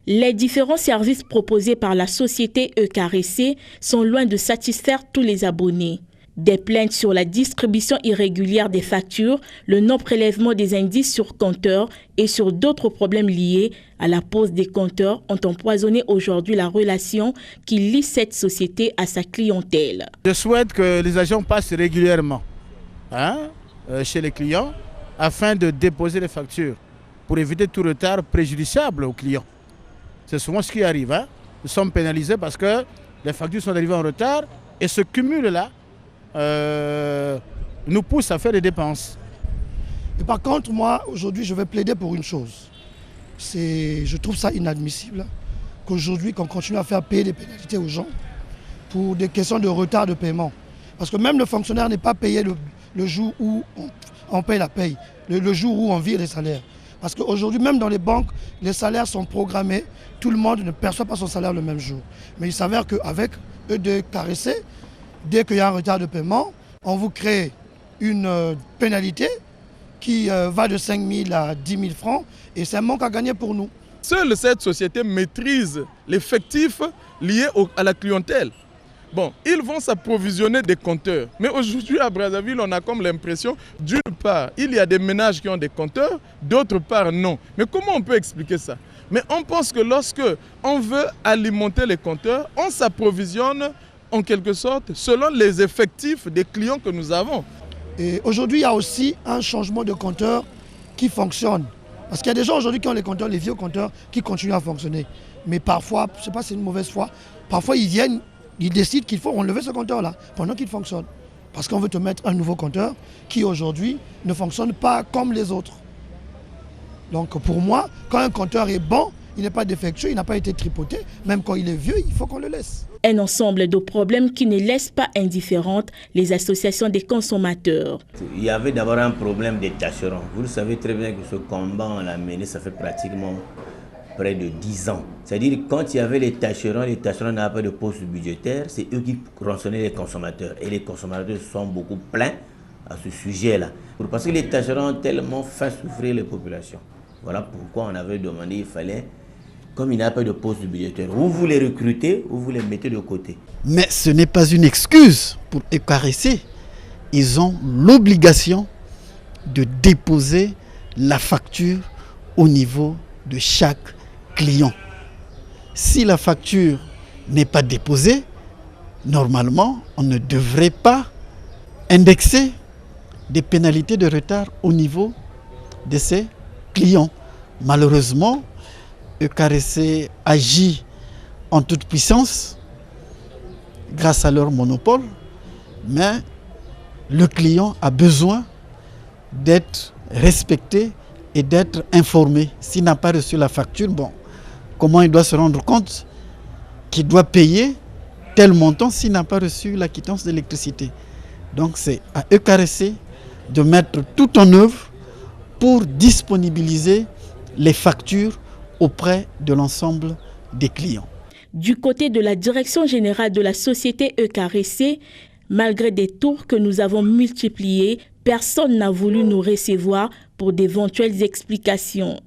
Les différents services proposés par la société EKRC sont loin de satisfaire tous les abonnés. Des plaintes sur la distribution irrégulière des factures, le non-prélèvement des indices sur compteurs et sur d'autres problèmes liés à la pose des compteurs ont empoisonné aujourd'hui la relation qui lie cette société à sa clientèle. Je souhaite que les agents passent régulièrement chez les clients afin de déposer les factures pour éviter tout retard préjudiciable aux clients. C'est souvent ce qui arrive. Nous sommes pénalisés parce que les factures sont arrivées en retard et ce cumul-là nous pousse à faire des dépenses. Et par contre, moi, aujourd'hui, je vais plaider pour une chose. Je trouve ça inadmissible qu'aujourd'hui, qu'on continue à faire payer des pénalités aux gens pour des questions de retard de paiement. Parce que même le fonctionnaire n'est pas payé le jour où on paye la paye, le jour où on vire les salaires. Parce qu'aujourd'hui, même dans les banques, les salaires sont programmés. Tout le monde ne perçoit pas son salaire le même jour. Mais il s'avère qu'avec EKRC, dès qu'il y a un retard de paiement, on vous crée une pénalité qui va de 5 000 à 10 000 francs et c'est un manque à gagner pour nous. Seule cette société maîtrise l'effectif lié à la clientèle. Bon, ils vont s'approvisionner des compteurs. Mais aujourd'hui à Brazzaville, on a comme l'impression, d'une part, il y a des ménages qui ont des compteurs, d'autre part, non. Mais comment on peut expliquer ça? Mais on pense que lorsque on veut alimenter les compteurs, on s'approvisionne en quelque sorte selon les effectifs des clients que nous avons. Et aujourd'hui, il y a aussi un changement de compteur qui fonctionne. Parce qu'il y a des gens aujourd'hui qui ont les compteurs, les vieux compteurs, qui continuent à fonctionner. Mais parfois, je ne sais pas si c'est une mauvaise foi, parfois ils viennent, ils décident qu'il faut enlever ce compteur-là pendant qu'il fonctionne. Parce qu'on veut te mettre un nouveau compteur qui aujourd'hui ne fonctionne pas comme les autres. Donc pour moi, quand un compteur est bon, il n'est pas défectueux, il n'a pas été tripoté, même quand il est vieux, il faut qu'on le laisse. Un ensemble de problèmes qui ne laissent pas indifférentes les associations des consommateurs. Il y avait d'abord un problème des tâcherons. Vous le savez très bien que ce combat, on l'a mené, ça fait pratiquement près de 10 ans. C'est-à-dire quand il y avait les tâcherons n'avaient pas de poste budgétaire, c'est eux qui rançonnaient les consommateurs. Et les consommateurs se sont beaucoup plaints à ce sujet-là. Parce que les tâcherons ont tellement fait souffrir les populations. Voilà pourquoi on avait demandé, il fallait, comme il n'y a pas de poste budgétaire, ou vous les recrutez ou vous les mettez de côté. Mais ce n'est pas une excuse pour EKRC. Ils ont l'obligation de déposer la facture au niveau de chaque client. Si la facture n'est pas déposée, normalement, on ne devrait pas indexer des pénalités de retard au niveau de ces clients. Malheureusement, EKRC agit en toute puissance grâce à leur monopole, mais le client a besoin d'être respecté et d'être informé. S'il n'a pas reçu la facture, bon, comment il doit se rendre compte qu'il doit payer tel montant s'il n'a pas reçu la quittance d'électricité? Donc c'est à EKRC de mettre tout en œuvre pour disponibiliser les factures auprès de l'ensemble des clients. Du côté de la direction générale de la société EKRC, malgré des tours que nous avons multipliés, personne n'a voulu nous recevoir pour d'éventuelles explications.